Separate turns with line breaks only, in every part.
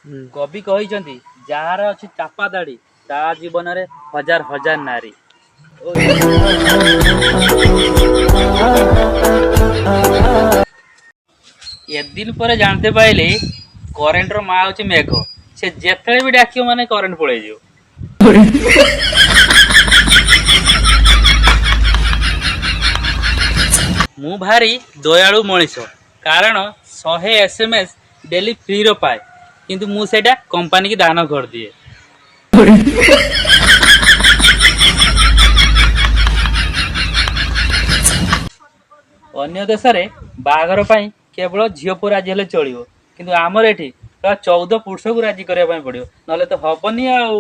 कवि कही जार अच्छी चापा दाढ़ी ता जीवन रे हजार हजार नारी। ए दिन पर जानते पाइले करेन्ट रो माँ हूँ मेघ से जेते भी डाक माने करेन्ट पड़े जाओ। मु भारी दयालु मनीष कारण 100 SMS डेली फ्री रो पाए किंतु मु सेटा कंपनी की दान कर दिए। अन्य देश रे बाघर पाई केवल झील पुଅ राजी हेले चलियो किंतु आमर एठी 14 पुरुष को राजी करबा पाई पड़ियो नले तो हबनी आउ।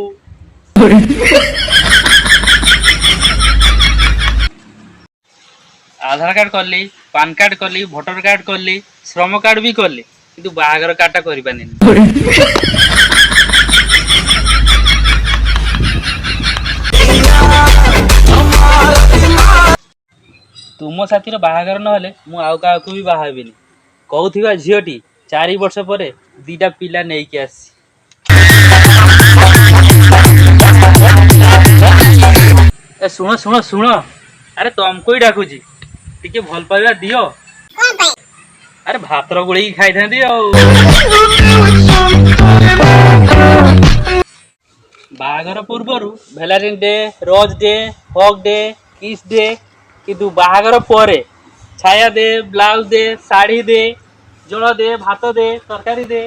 आधार कार्ड करली पान कार्ड करली भोटर कार्ड करली श्रम कार्ड भी करली किंतु बाहागर कार्ड टा करि पानी। तुम साथी बाहागर नहेले मु आउ का भी बाहाबिनी कहूथिबा झीटी 4 वर्ष पर 2टा पिला नहीं के आसी। ए सुनो सुनो सुनो अरे तुमको ही डाकुची टिके भल पाइबा दियो। अरे भातर गोली खाई था बाहागर पूर्वर Valentine day rose day hug day kiss day किंतु बाहागर पर छाया दे ब्लाउज दे साड़ी दे जल दे भात दे तरकारी दे।